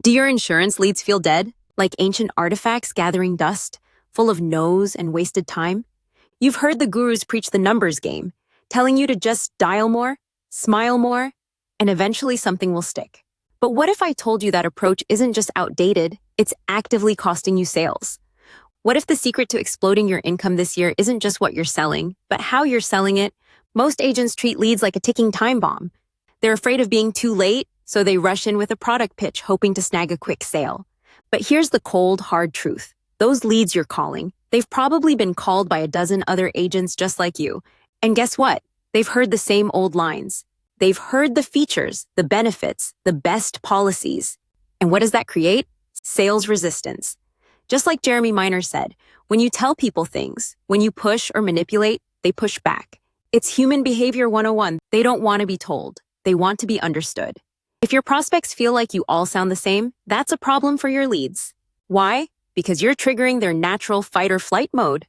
Do your insurance leads feel dead, like ancient artifacts gathering dust, full of no's and wasted time? You've heard the gurus preach the numbers game, telling you to just dial more, smile more, and eventually something will stick. But what if I told you that approach isn't just outdated, it's actively costing you sales? What if the secret to exploding your income this year isn't just what you're selling, but how you're selling it? Most agents treat leads like a ticking time bomb. They're afraid of being too late, so they rush in with a product pitch hoping to snag a quick sale. But here's the cold, hard truth. Those leads you're calling, they've probably been called by a dozen other agents just like you. And guess what? They've heard the same old lines. They've heard the features, the benefits, the best policies. And what does that create? Sales resistance. Just like Jeremy Miner said, when you tell people things, when you push or manipulate, they push back. It's human behavior 101. They don't want to be told. They want to be understood. If your prospects feel like you all sound the same, that's a problem for your leads. Why? Because you're triggering their natural fight or flight mode.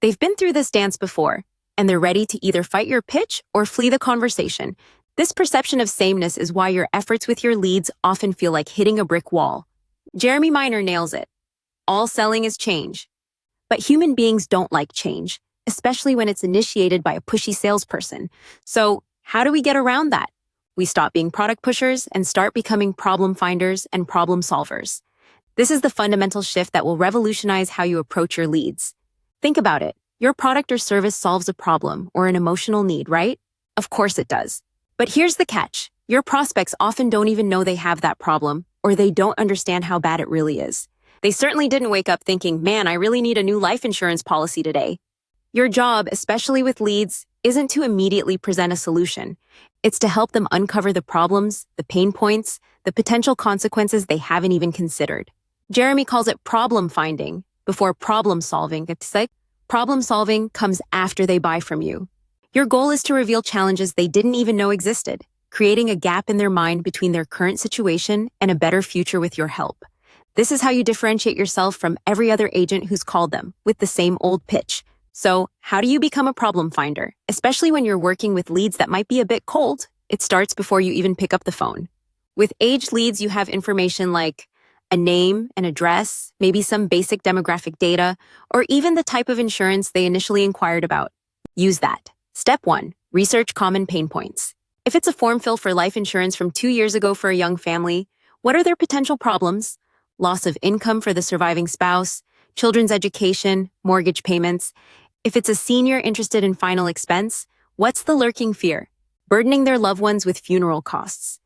They've been through this dance before, and they're ready to either fight your pitch or flee the conversation. This perception of sameness is why your efforts with your leads often feel like hitting a brick wall. Jeremy Miner nails it. All selling is change. But human beings don't like change, especially when it's initiated by a pushy salesperson. So, how do we get around that? We stop being product pushers and start becoming problem finders and problem solvers. This is the fundamental shift that will revolutionize how you approach your leads. Think about it. Your product or service solves a problem or an emotional need, right? Of course it does. But here's the catch. Your prospects often don't even know they have that problem, or they don't understand how bad it really is. They certainly didn't wake up thinking, man, I really need a new life insurance policy today. Your job, especially with leads, isn't to immediately present a solution. It's to help them uncover the problems, the pain points, the potential consequences they haven't even considered. Jeremy calls it problem finding before problem solving. It's like problem solving comes after they buy from you. Your goal is to reveal challenges they didn't even know existed, creating a gap in their mind between their current situation and a better future with your help. This is how you differentiate yourself from every other agent who's called them with the same old pitch. So, how do you become a problem finder? Especially when you're working with leads that might be a bit cold, it starts before you even pick up the phone. With aged leads, you have information like a name, an address, maybe some basic demographic data, or even the type of insurance they initially inquired about. Use that. Step 1. Research common pain points. If it's a form fill for life insurance from 2 years ago for a young family, what are their potential problems? Loss of income for the surviving spouse, children's education, mortgage payments. If it's a senior interested in final expense, what's the lurking fear? Burdening their loved ones with funeral costs.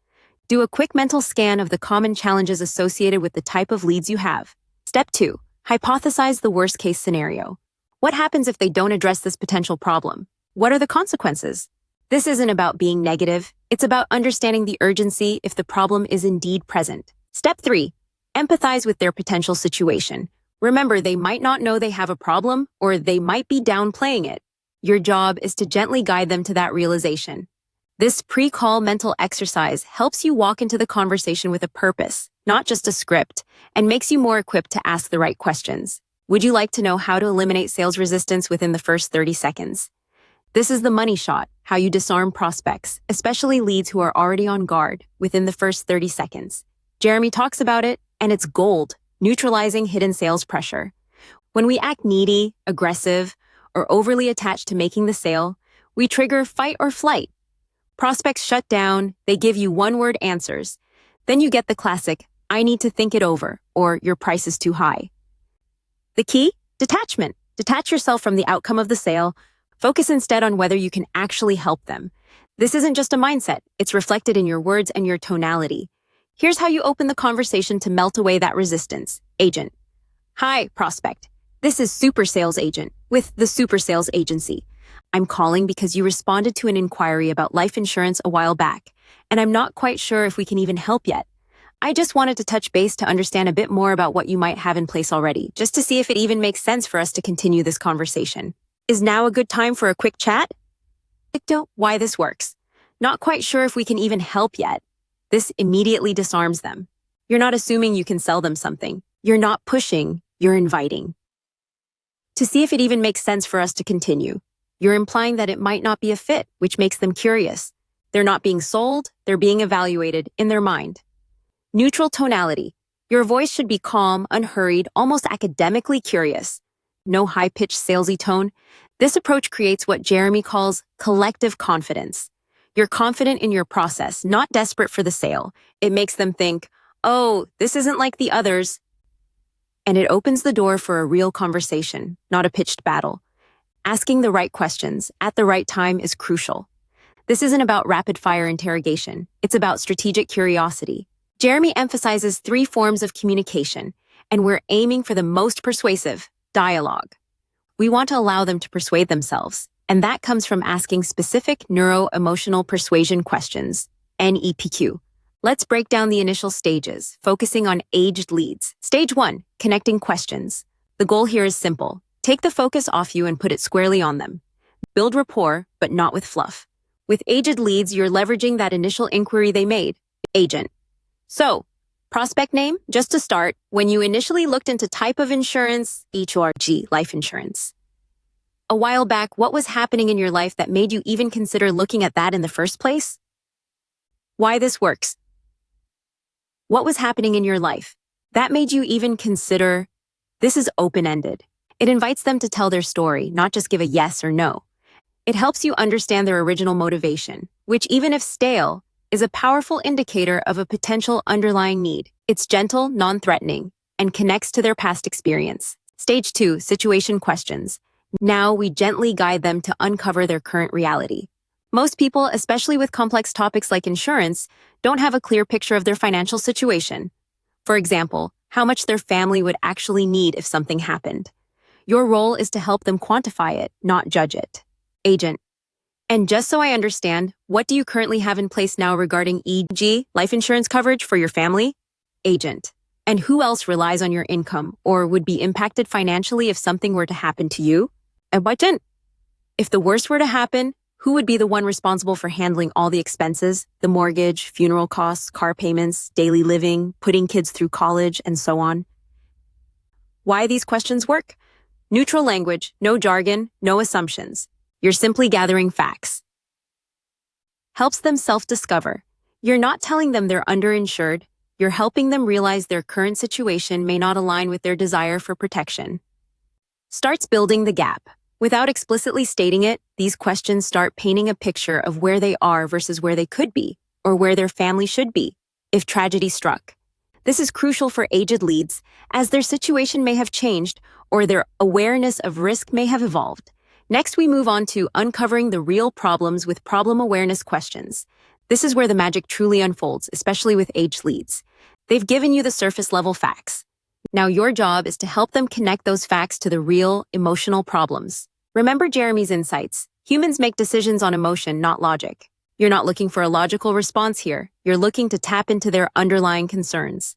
Do a quick mental scan of the common challenges associated with the type of leads you have. Step 2. Hypothesize the worst-case scenario. What happens if they don't address this potential problem? What are the consequences? This isn't about being negative. It's about understanding the urgency if the problem is indeed present. Step 3. Empathize with their potential situation. Remember, they might not know they have a problem, or they might be downplaying it. Your job is to gently guide them to that realization. This pre-call mental exercise helps you walk into the conversation with a purpose, not just a script, and makes you more equipped to ask the right questions. Would you like to know how to eliminate sales resistance within the first 30 seconds? This is the money shot, how you disarm prospects, especially leads who are already on guard, within the first 30 seconds. Jeremy talks about it, and it's gold. Neutralizing hidden sales pressure. When we act needy, aggressive, or overly attached to making the sale, we trigger fight or flight. Prospects shut down, they give you one-word answers. Then you get the classic, I need to think it over, or your price is too high. The key? Detachment. Detach yourself from the outcome of the sale. Focus instead on whether you can actually help them. This isn't just a mindset, it's reflected in your words and your tonality. Here's how you open the conversation to melt away that resistance. Agent. Hi, prospect. This is Super Sales Agent with the Super Sales Agency. I'm calling because you responded to an inquiry about life insurance a while back, and I'm not quite sure if we can even help yet. I just wanted to touch base to understand a bit more about what you might have in place already, just to see if it even makes sense for us to continue this conversation. Is now a good time for a quick chat? Why this works. Not quite sure if we can even help yet. This immediately disarms them. You're not assuming you can sell them something. You're not pushing, you're inviting. To see if it even makes sense for us to continue, you're implying that it might not be a fit, which makes them curious. They're not being sold, they're being evaluated in their mind. Neutral tonality. Your voice should be calm, unhurried, almost academically curious. No high-pitched salesy tone. This approach creates what Jeremy calls collective confidence. You're confident in your process, not desperate for the sale. It makes them think, oh, this isn't like the others. And it opens the door for a real conversation, not a pitched battle. Asking the right questions at the right time is crucial. This isn't about rapid-fire interrogation. It's about strategic curiosity. Jeremy emphasizes 3 forms of communication, and we're aiming for the most persuasive, dialogue. We want to allow them to persuade themselves, and that comes from asking specific neuro-emotional persuasion questions, NEPQ. Let's break down the initial stages, focusing on aged leads. Stage 1, connecting questions. The goal here is simple. Take the focus off you and put it squarely on them. Build rapport, but not with fluff. With aged leads, you're leveraging that initial inquiry they made. Agent. So, prospect name, just to start, when you initially looked into type of insurance, HRG, life insurance. A while back, what was happening in your life that made you even consider looking at that in the first place? Why this works. What was happening in your life that made you even consider? This is open-ended. It invites them to tell their story, not just give a yes or no. It helps you understand their original motivation, which, even if stale, is a powerful indicator of a potential underlying need. It's gentle, non-threatening, and connects to their past experience. Stage 2, situation questions. Now we gently guide them to uncover their current reality. Most people, especially with complex topics like insurance, don't have a clear picture of their financial situation. For example, how much their family would actually need if something happened. Your role is to help them quantify it, not judge it. Agent. And just so I understand, what do you currently have in place now regarding e.g., life insurance coverage for your family? Agent. And who else relies on your income or would be impacted financially if something were to happen to you? Agent. If the worst were to happen, who would be the one responsible for handling all the expenses, the mortgage, funeral costs, car payments, daily living, putting kids through college, and so on? Why these questions work? Neutral language, no jargon, no assumptions. You're simply gathering facts. Helps them self-discover. You're not telling them they're underinsured. You're helping them realize their current situation may not align with their desire for protection. Starts building the gap. Without explicitly stating it, these questions start painting a picture of where they are versus where they could be, or where their family should be, if tragedy struck. This is crucial for aged leads, as their situation may have changed, or their awareness of risk may have evolved. Next, we move on to uncovering the real problems with problem awareness questions. This is where the magic truly unfolds, especially with aged leads. They've given you the surface-level facts. Now your job is to help them connect those facts to the real, emotional problems. Remember Jeremy's insights. Humans make decisions on emotion, not logic. You're not looking for a logical response here. You're looking to tap into their underlying concerns.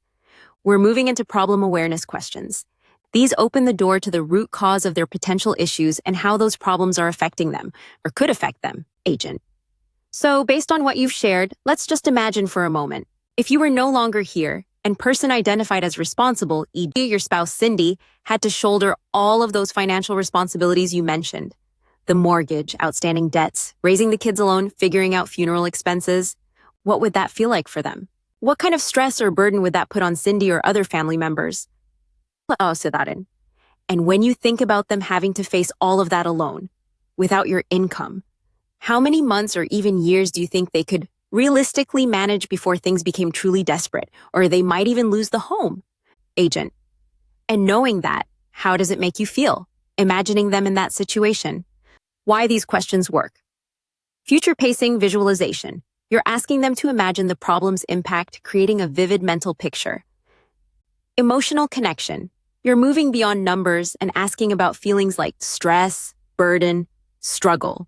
We're moving into problem awareness questions. These open the door to the root cause of their potential issues and how those problems are affecting them, or could affect them, agent. So, based on what you've shared, let's just imagine for a moment. If you were no longer here, and person identified as responsible, e.g. your spouse Cindy, had to shoulder all of those financial responsibilities you mentioned. The mortgage, outstanding debts, raising the kids alone, figuring out funeral expenses. What would that feel like for them? What kind of stress or burden would that put on Cindy or other family members? And when you think about them having to face all of that alone, without your income, how many months or even years do you think they could realistically manage before things became truly desperate, or they might even lose the home? Agent. And knowing that, how does it make you feel, imagining them in that situation? Why these questions work. Future pacing visualization. You're asking them to imagine the problem's impact, creating a vivid mental picture. Emotional connection. You're moving beyond numbers and asking about feelings like stress, burden, struggle.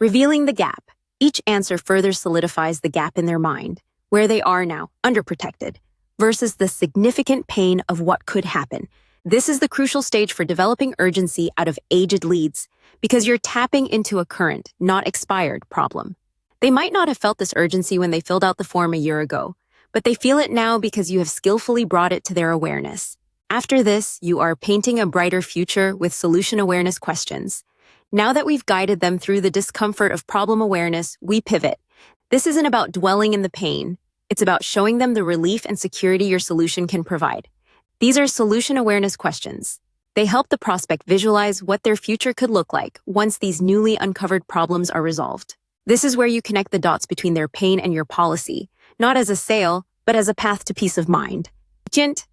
Revealing the gap. Each answer further solidifies the gap in their mind, where they are now, underprotected, versus the significant pain of what could happen. This is the crucial stage for developing urgency out of aged leads, because you're tapping into a current, not expired problem. They might not have felt this urgency when they filled out the form a year ago, but they feel it now because you have skillfully brought it to their awareness. After this, you are painting a brighter future with solution awareness questions. Now that we've guided them through the discomfort of problem awareness, we pivot. This isn't about dwelling in the pain. It's about showing them the relief and security your solution can provide. These are solution awareness questions. They help the prospect visualize what their future could look like once these newly uncovered problems are resolved. This is where you connect the dots between their pain and your policy, not as a sale, but as a path to peace of mind. Agent.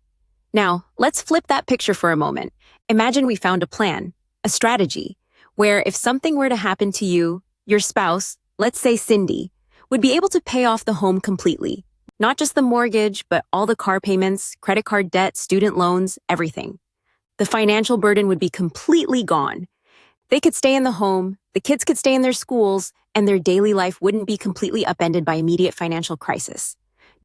Now, let's flip that picture for a moment. Imagine we found a plan, a strategy, where if something were to happen to you, your spouse, let's say Cindy, would be able to pay off the home completely. Not just the mortgage, but all the car payments, credit card debt, student loans, everything. The financial burden would be completely gone. They could stay in the home, the kids could stay in their schools, and their daily life wouldn't be completely upended by immediate financial crisis.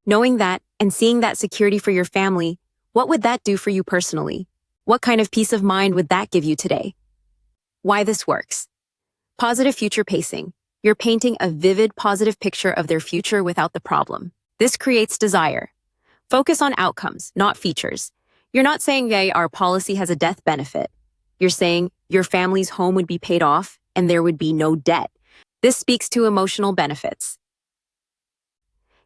Knowing that and seeing that security for your family, what would that do for you personally? What kind of peace of mind would that give you today? Why this works. Positive future pacing. You're painting a vivid, positive picture of their future without the problem. This creates desire. Focus on outcomes, not features. You're not saying, yay, our policy has a death benefit. You're saying your family's home would be paid off and there would be no debt. This speaks to emotional benefits.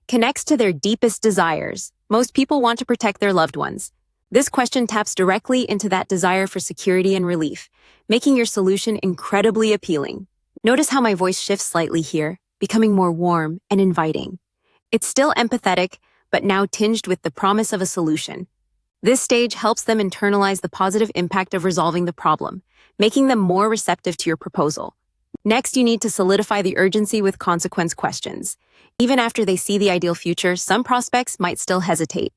Connects to their deepest desires. Most people want to protect their loved ones. This question taps directly into that desire for security and relief, making your solution incredibly appealing. Notice how my voice shifts slightly here, becoming more warm and inviting. It's still empathetic, but now tinged with the promise of a solution. This stage helps them internalize the positive impact of resolving the problem, making them more receptive to your proposal. Next, you need to solidify the urgency with consequence questions. Even after they see the ideal future, some prospects might still hesitate.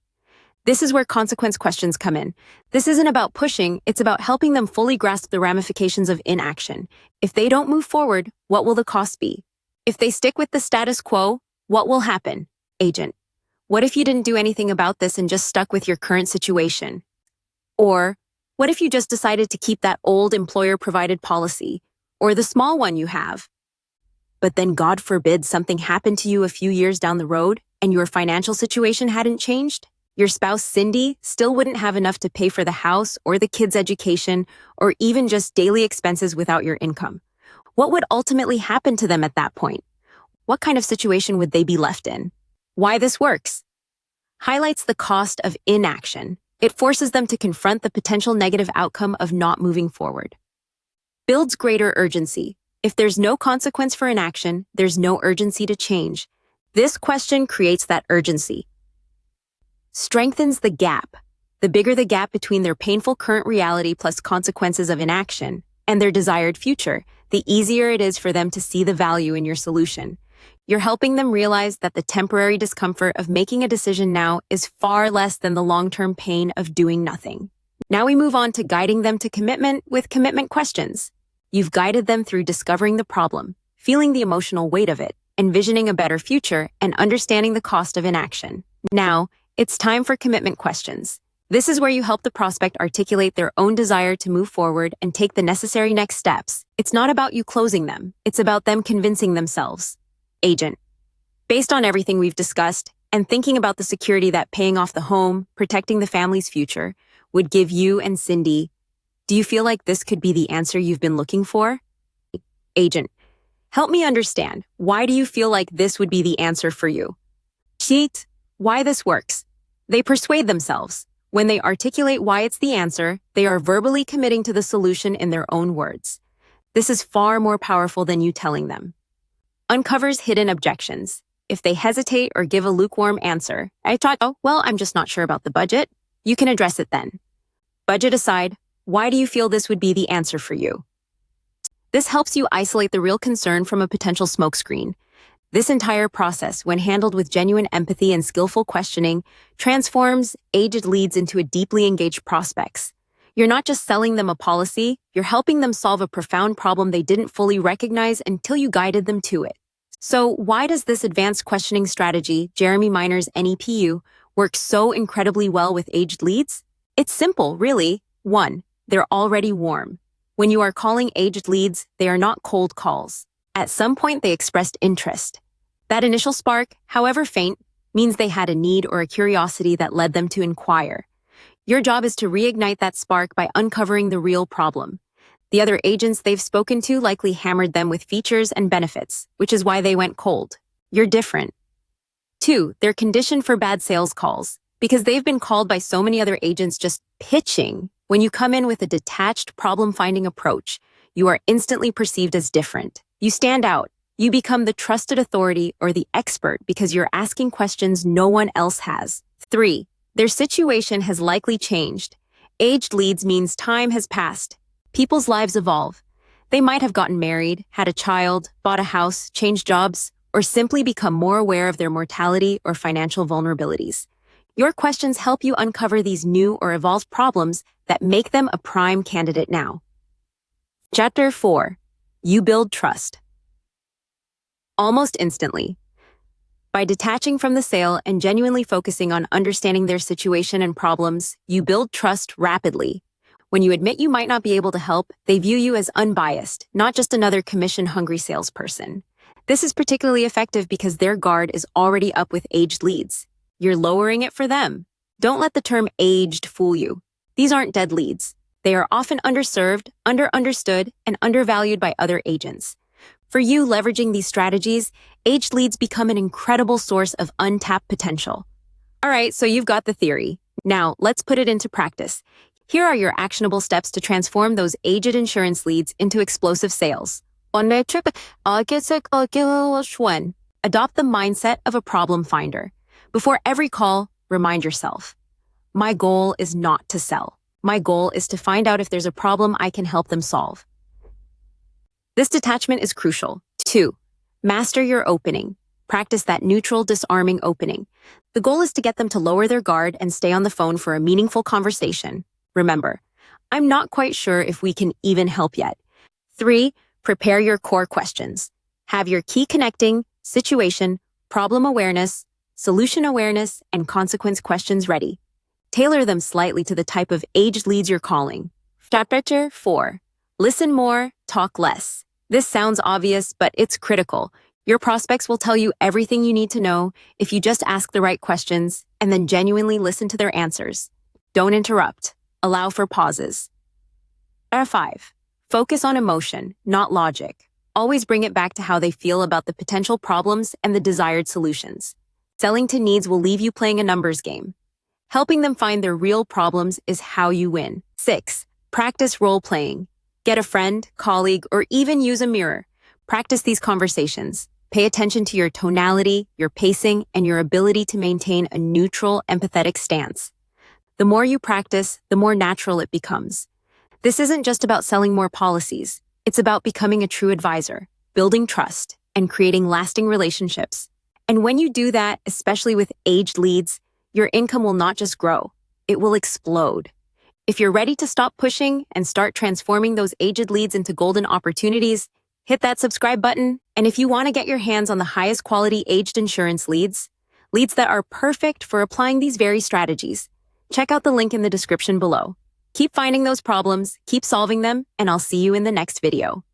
This is where consequence questions come in. This isn't about pushing, it's about helping them fully grasp the ramifications of inaction. If they don't move forward, what will the cost be? If they stick with the status quo, what will happen? Agent. What if you didn't do anything about this and just stuck with your current situation? Or, what if you just decided to keep that old employer-provided policy, or the small one you have? But then, God forbid, something happened to you a few years down the road, and your financial situation hadn't changed? Your spouse, Cindy, still wouldn't have enough to pay for the house or the kids' education, or even just daily expenses without your income. What would ultimately happen to them at that point? What kind of situation would they be left in? Why this works. Highlights the cost of inaction. It forces them to confront the potential negative outcome of not moving forward. Builds greater urgency. If there's no consequence for inaction, there's no urgency to change. This question creates that urgency. Strengthens the gap. The bigger the gap between their painful current reality plus consequences of inaction and their desired future, the easier it is for them to see the value in your solution. You're helping them realize that the temporary discomfort of making a decision now is far less than the long-term pain of doing nothing. Now we move on to guiding them to commitment with commitment questions. You've guided them through discovering the problem, feeling the emotional weight of it, envisioning a better future, and understanding the cost of inaction. Now, it's time for commitment questions. This is where you help the prospect articulate their own desire to move forward and take the necessary next steps. It's not about you closing them. It's about them convincing themselves. Agent. Based on everything we've discussed, and thinking about the security that paying off the home, protecting the family's future, would give you and Cindy, do you feel like this could be the answer you've been looking for? Agent. Help me understand. Why do you feel like this would be the answer for you? Cheat. Why this works. They persuade themselves. When they articulate why it's the answer, they are verbally committing to the solution in their own words. This is far more powerful than you telling them. Uncovers hidden objections. If they hesitate or give a lukewarm answer, I'm just not sure about the budget, you can address it then. Budget aside, why do you feel this would be the answer for you? This helps you isolate the real concern from a potential smokescreen. This entire process, when handled with genuine empathy and skillful questioning, transforms aged leads into a deeply engaged prospects. You're not just selling them a policy, you're helping them solve a profound problem they didn't fully recognize until you guided them to it. So why does this advanced questioning strategy, Jeremy Miner's NEPQ, work so incredibly well with aged leads? It's simple, really. 1. They're already warm. When you are calling aged leads, they are not cold calls. At some point, they expressed interest. That initial spark, however faint, means they had a need or a curiosity that led them to inquire. Your job is to reignite that spark by uncovering the real problem. The other agents they've spoken to likely hammered them with features and benefits, which is why they went cold. You're different. 2, they're conditioned for bad sales calls because they've been called by so many other agents just pitching. When you come in with a detached, problem-finding approach, you are instantly perceived as different. You stand out. You become the trusted authority or the expert because you're asking questions no one else has. 3, their situation has likely changed. Aged leads means time has passed. People's lives evolve. They might have gotten married, had a child, bought a house, changed jobs, or simply become more aware of their mortality or financial vulnerabilities. Your questions help you uncover these new or evolved problems that make them a prime candidate now. Chapter 4. You build trust. Almost instantly. By detaching from the sale and genuinely focusing on understanding their situation and problems, you build trust rapidly. When you admit you might not be able to help, they view you as unbiased, not just another commission-hungry salesperson. This is particularly effective because their guard is already up with aged leads. You're lowering it for them. Don't let the term aged fool you. These aren't dead leads. They are often underserved, understood, and undervalued by other agents. For you, leveraging these strategies, aged leads become an incredible source of untapped potential. All right, so you've got the theory. Now, let's put it into practice. Here are your actionable steps to transform those aged insurance leads into explosive sales. Adopt the mindset of a problem finder. Before every call, remind yourself, my goal is not to sell. My goal is to find out if there's a problem I can help them solve. This detachment is crucial. 2, master your opening. Practice that neutral, disarming opening. The goal is to get them to lower their guard and stay on the phone for a meaningful conversation. Remember, I'm not quite sure if we can even help yet. 3, prepare your core questions. Have your key connecting, situation, problem awareness, solution awareness, and consequence questions ready. Tailor them slightly to the type of aged leads you're calling. Chapter 4. Listen more, talk less. This sounds obvious, but it's critical. Your prospects will tell you everything you need to know if you just ask the right questions and then genuinely listen to their answers. Don't interrupt. Allow for pauses. 5. Focus on emotion, not logic. Always bring it back to how they feel about the potential problems and the desired solutions. Selling to needs will leave you playing a numbers game. Helping them find their real problems is how you win. 6. Practice role-playing. Get a friend, colleague, or even use a mirror. Practice these conversations. Pay attention to your tonality, your pacing, and your ability to maintain a neutral, empathetic stance. The more you practice, the more natural it becomes. This isn't just about selling more policies. It's about becoming a true advisor, building trust, and creating lasting relationships. And when you do that, especially with aged leads, your income will not just grow, it will explode. If you're ready to stop pushing and start transforming those aged leads into golden opportunities, hit that subscribe button. And if you want to get your hands on the highest quality aged insurance leads that are perfect for applying these very strategies, check out the link in the description below. Keep finding those problems, keep solving them, and I'll see you in the next video.